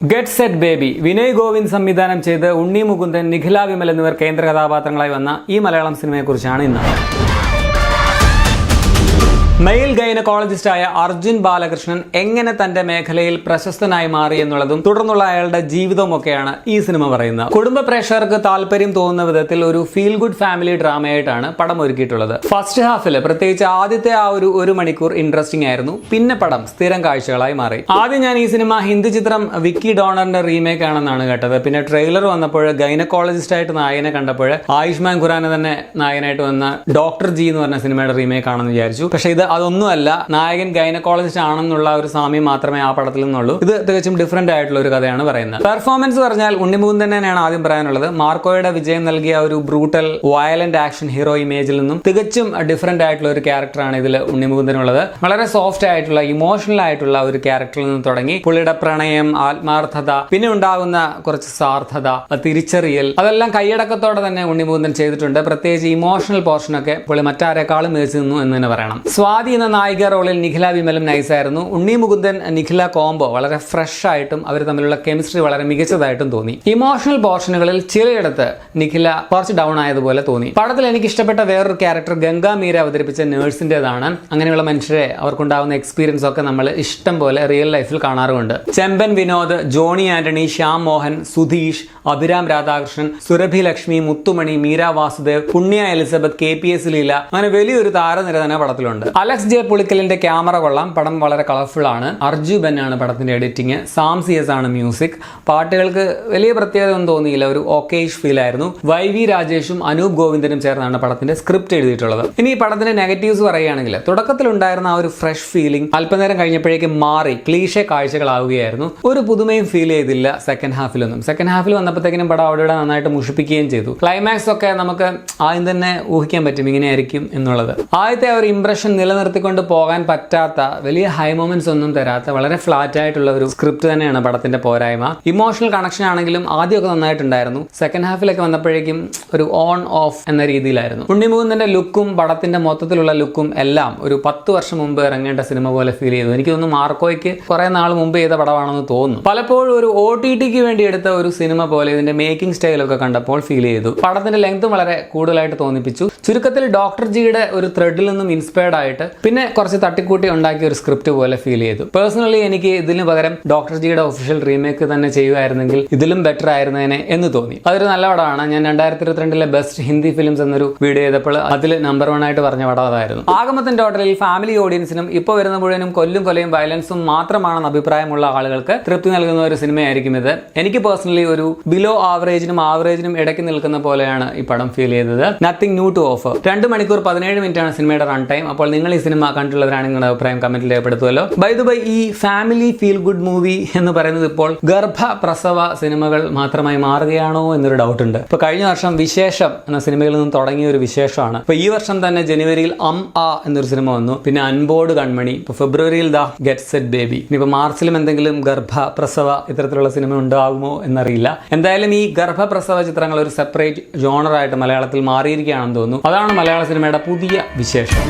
Get set baby Vinay Govind സംവിധാനം ചെയ്ത് ഉണ്ണി മുകുന്ദൻ, നിഖില വിമൽ എന്നിവർ കേന്ദ്ര കഥാപാത്രങ്ങളായി വന്ന ഈ മലയാളം സിനിമയെക്കുറിച്ചാണ് ഇന്ന്. മെയിൽ ഗൈനക്കോളജിസ്റ്റായ അർജുൻ ബാലകൃഷ്ണൻ എങ്ങനെ തന്റെ മേഖലയിൽ പ്രശസ്തനായി മാറി എന്നുള്ളതും തുടർന്നുള്ള അയാളുടെ ജീവിതവുമൊക്കെയാണ് ഈ സിനിമ പറയുന്നത്. കുടുംബ പ്രേക്ഷകർക്ക് താല്പര്യം തോന്നുന്ന വിധത്തിൽ ഒരു ഫീൽ ഗുഡ് ഫാമിലി ഡ്രാമയായിട്ടാണ് പടം ഒരുക്കിയിട്ടുള്ളത്. ഫസ്റ്റ് ഹാഫിൽ പ്രത്യേകിച്ച് ആദ്യത്തെ ആ ഒരു മണിക്കൂർ ഇൻട്രസ്റ്റിംഗ് ആയിരുന്നു. പിന്നെ പടം സ്ഥിരം കാഴ്ചകളായി മാറി. ആദ്യം ഞാൻ ഈ സിനിമ ഹിന്ദി ചിത്രം വിക്കി ഡോണറിന്റെ റീമേക്ക് ആണെന്നാണ് കേട്ടത്. പിന്നെ ട്രെയിലർ വന്നപ്പോൾ ഗൈനക്കോളജിസ്റ്റ് ആയിട്ട് നായകനെ കണ്ടപ്പോൾ ആയുഷ്മാൻ ഖുറാന തന്നെ നായകനായിട്ട് വന്ന ഡോക്ടർ ജി എന്ന് പറഞ്ഞ സിനിമയുടെ റീമേക്ക് ആണെന്ന് വിചാരിച്ചു. പക്ഷേ ഇത് അതൊന്നുമല്ല. നായകൻ ഗൈനക്കോളജിസ്റ്റ് ആണെന്നുള്ള ഒരു സാമ്യം മാത്രമേ ആ പടത്തിൽ നിന്നുള്ളൂ. ഇത് തികച്ചും ഡിഫറെന്റ് ആയിട്ടുള്ള ഒരു കഥയാണ് പറയുന്നത്. പെർഫോമൻസ് പറഞ്ഞാൽ ഉണ്ണിമുകുന്ദൻ തന്നെയാണ് ആദ്യം പറയാനുള്ളത്. മാർക്കോയുടെ വിജയം നൽകിയ ഒരു ബ്രൂട്ടൽ വയലന്റ് ആക്ഷൻ ഹീറോ ഇമേജിൽ നിന്നും തികച്ചും ഡിഫറെന്റ് ആയിട്ടുള്ള ഒരു ക്യാരക്ടറാണ് ഇതിൽ ഉണ്ണിമുകുന്ദനുള്ളത്. വളരെ സോഫ്റ്റ് ആയിട്ടുള്ള ഇമോഷണൽ ആയിട്ടുള്ള ഒരു ക്യാരക്ടറിൽ നിന്ന് തുടങ്ങി പുള്ളിയുടെ പ്രണയം, ആത്മാർത്ഥത, പിന്നെ ഉണ്ടാകുന്ന കുറച്ച് സാർത്ഥത, തിരിച്ചറിയൽ, അതെല്ലാം കൈയടക്കത്തോടെ തന്നെ ഉണ്ണിമുകുന്ദൻ ചെയ്തിട്ടുണ്ട്. പ്രത്യേകിച്ച് ഇമോഷണൽ പോർഷനൊക്കെ പുള്ളി മറ്റാരെക്കാളും മികച്ചു നിന്നു എന്ന് തന്നെ പറയണം. സ്വാതി എന്ന നായിക റോളിൽ നിഖില വിമലും നൈസായിരുന്നു. ഉണ്ണി മുകുന്ദൻ നിഖില കോംബോ വളരെ ഫ്രഷ് ആയിട്ടും അവർ തമ്മിലുള്ള കെമിസ്ട്രി വളരെ മികച്ചതായിട്ടും തോന്നി. ഇമോഷണൽ പോർഷനുകളിൽ ചിലയിടത്ത് നിഖില കുറച്ച് ഡൗൺ ആയതുപോലെ തോന്നി. പടത്തിൽ എനിക്ക് ഇഷ്ടപ്പെട്ട വേറൊരു ക്യാരക്ടർ ഗംഗാ മീര അവതരിപ്പിച്ച നേഴ്സിന്റേതാണ്. അങ്ങനെയുള്ള മനുഷ്യരെ അവർക്കുണ്ടാവുന്ന എക്സ്പീരിയൻസ് ഒക്കെ നമ്മൾ ഇഷ്ടം പോലെ റിയൽ ലൈഫിൽ കാണാറുണ്ട്. ചെമ്പൻ വിനോദ്, ജോണി ആന്റണി, ശ്യാം മോഹൻ, സുധീഷ്, അഭിരാം രാധാകൃഷ്ണൻ, സുരഭി ലക്ഷ്മി, മുത്തുമണി, മീര വാസുദേവ്, പുണ്യ എലിസബത്ത്, KPS ലീല, അങ്ങനെ വലിയൊരു താരനിര തന്നെ പടത്തിലുണ്ട്. അലക്സ് ജെ പുളിക്കലിന്റെ ക്യാമറ കൊള്ളാം. പടം വളരെ കളർഫുൾ ആണ്. അർജു ബെൻ ആണ് പടത്തിന്റെ എഡിറ്റിംഗ്. സാം CS ആണ് മ്യൂസിക്. പാട്ടുകൾക്ക് വലിയ പ്രത്യേകത ഒന്നും തോന്നിയില്ല. ഒരു ഓക്കേഷ് ഫീൽ ആയിരുന്നു. YV രാജേഷും അനൂപ് ഗോവിന്ദനും ചേർന്നാണ് പടത്തിന്റെ സ്ക്രിപ്റ്റ് എഴുതിയിട്ടുള്ളത്. ഇനി ഈ പടത്തിന്റെ നെഗറ്റീവ്സ് പറയുകയാണെങ്കിൽ തുടക്കത്തിലുണ്ടായിരുന്ന ആ ഒരു ഫ്രഷ് ഫീലിംഗ് അല്പനേരം കഴിഞ്ഞപ്പോഴേക്കും മാറി ക്ലീഷേ കാഴ്ചകളാവുകയായിരുന്നു. ഒരു പുതുമയും ഫീൽ ചെയ്തില്ല സെക്കൻഡ് ഹാഫിലൊന്നും. സെക്കൻഡ് ഹാഫിൽ വന്നപ്പോഴത്തേക്കിനും പടം അവിടെ നന്നായിട്ട് മുഷിപ്പിക്കുകയും ചെയ്തു. ക്ലൈമാക്സ് ഒക്കെ നമുക്ക് ആദ്യം തന്നെ ഊഹിക്കാൻ പറ്റും ഇങ്ങനെയായിരിക്കും എന്നുള്ളത്. ആദ്യത്തെ ഒരു ഇംപ്രഷൻ നിലനിർത്തിക്കൊണ്ട് പോകാൻ പറ്റാത്ത, വലിയ ഹൈ മൊമെന്റ്സ് ഒന്നും തരാത്ത, വളരെ ഫ്ലാറ്റ് ആയിട്ടുള്ള ഒരു സ്ക്രിപ്റ്റ് തന്നെയാണ് പടത്തിന്റെ പോരായ്മ. ഇമോഷണൽ കണക്ഷൻ ആണെങ്കിലും ആദ്യമൊക്കെ നന്നായിട്ടുണ്ടായിരുന്നു. സെക്കൻഡ് ഹാഫിലൊക്കെ വന്നപ്പോഴേക്കും ഒരു ഓൺ ഓഫ് എന്ന രീതിയിലായിരുന്നു. ഉണ്ണിമുകുന്ദന്റെ ലുക്കും പടത്തിന്റെ മൊത്തത്തിലുള്ള ലുക്കും എല്ലാം ഒരു 10 വർഷം മുമ്പ് ഇറങ്ങേണ്ട സിനിമ പോലെ ഫീൽ ചെയ്തു. എനിക്ക് തോന്നുന്നു മാർക്കോയ്ക്ക് കുറെ നാൾ മുമ്പ് ചെയ്ത പടമാണെന്ന് തോന്നുന്നു. പലപ്പോഴും ഒരു OTTക്ക് വേണ്ടി എടുത്ത ഒരു സിനിമ പോലെ ഇതിന്റെ മേക്കിംഗ് സ്റ്റൈലൊക്കെ കണ്ടപ്പോൾ ഫീൽ ചെയ്തു. പടത്തിന്റെ ലെങ്തും വളരെ കൂടുതലായിട്ട് തോന്നിപ്പിച്ചു. ചുരുക്കത്തിൽ ഡോക്ടർ ജിയുടെ ഒരു ത്രെഡിൽ നിന്നും ഇൻസ്പയർഡ് ആയിട്ട് പിന്നെ കുറച്ച് തട്ടിക്കൂട്ടി ഉണ്ടാക്കിയ ഒരു സ്ക്രിപ്റ്റ് പോലെ ഫീൽ ചെയ്തു. പേഴ്സണലി എനിക്ക് ഇതിന് പകരം ഡോക്ടർ ജിയുടെ ഒഫീഷ്യൽ റീമേക്ക് തന്നെ ചെയ്യുമായിരുന്നെങ്കിൽ ഇതിലും ബെറ്റർ ആയിരുന്നേനെ എന്ന് തോന്നി. അതൊരു നല്ല പടമാണ്. ഞാൻ 2022 ബെസ്റ്റ് ഹിന്ദി ഫിലിംസ് എന്നൊരു വീഡിയോ ചെയ്തപ്പോൾ അതിൽ നമ്പർ 1 ആയിട്ട് പറഞ്ഞ പടം അതായിരുന്നു. ആഗമത്തിന്റെ ടോട്ടലിൽ ഫാമിലി ഓഡിയൻസിനും ഇപ്പോൾ വരുന്ന മുഴുവനും കൊലയും വയലൻസും മാത്രമാണെന്ന് അഭിപ്രായമുള്ള ആളുകൾക്ക് തൃപ്തി നൽകുന്ന ഒരു സിനിമയായിരിക്കും ഇത്. എനിക്ക് പേഴ്സണലി ഒരു ബിലോ ആവറേജിനും ഇടയ്ക്ക് നിൽക്കുന്ന പോലെയാണ് ഈ പടം ഫീൽ ചെയ്തത്. Nothing new to offer. 2 മണിക്കൂർ 17 മിനിറ്റാണ് സിനിമയുടെ റൺ ടൈം. അപ്പോൾ നിങ്ങൾ ഈ സിനിമ കണ്ടുള്ളവരാണ് നിങ്ങളുടെ അഭിപ്രായം കമന്റിൽ രേഖപ്പെടുത്തുമല്ലോ. ബൈ ദ ബൈ, ഈ ഫാമിലി ഫീൽ ഗുഡ് മൂവി എന്ന് പറയുന്നത് ഇപ്പോൾ ഗർഭപ്രസവ സിനിമകൾ മാത്രമായി മാറുകയാണോ എന്നൊരു ഡൗട്ട് ഉണ്ട്. ഇപ്പൊ കഴിഞ്ഞ വർഷം വിശേഷം എന്ന സിനിമയിൽ നിന്നും തുടങ്ങിയ ഒരു വിശേഷമാണ്. ഇപ്പൊ ഈ വർഷം തന്നെ ജനുവരിയിൽ എന്നൊരു സിനിമ വന്നു. പിന്നെ അൻബോർഡ് കൺമണി. ഇപ്പൊ ഫെബ്രുവരിയിൽ ഗെറ്റ് സെറ്റ് ബേബി. ഇനിയിപ്പോ മാർച്ചിലും എന്തെങ്കിലും ഗർഭപ്രസവ ഇത്തരത്തിലുള്ള സിനിമ ഉണ്ടാകുമോ എന്നറിയില്ല. എന്തായാലും ഈ ഗർഭപ്രസവ ചിത്രങ്ങൾ ഒരു സെപ്പറേറ്റ് ജോണറായിട്ട് മലയാളത്തിൽ മാറിയിരിക്കുകയാണെന്ന് തോന്നുന്നു. അതാണ് മലയാള സിനിമയുടെ പുതിയ വിശേഷം.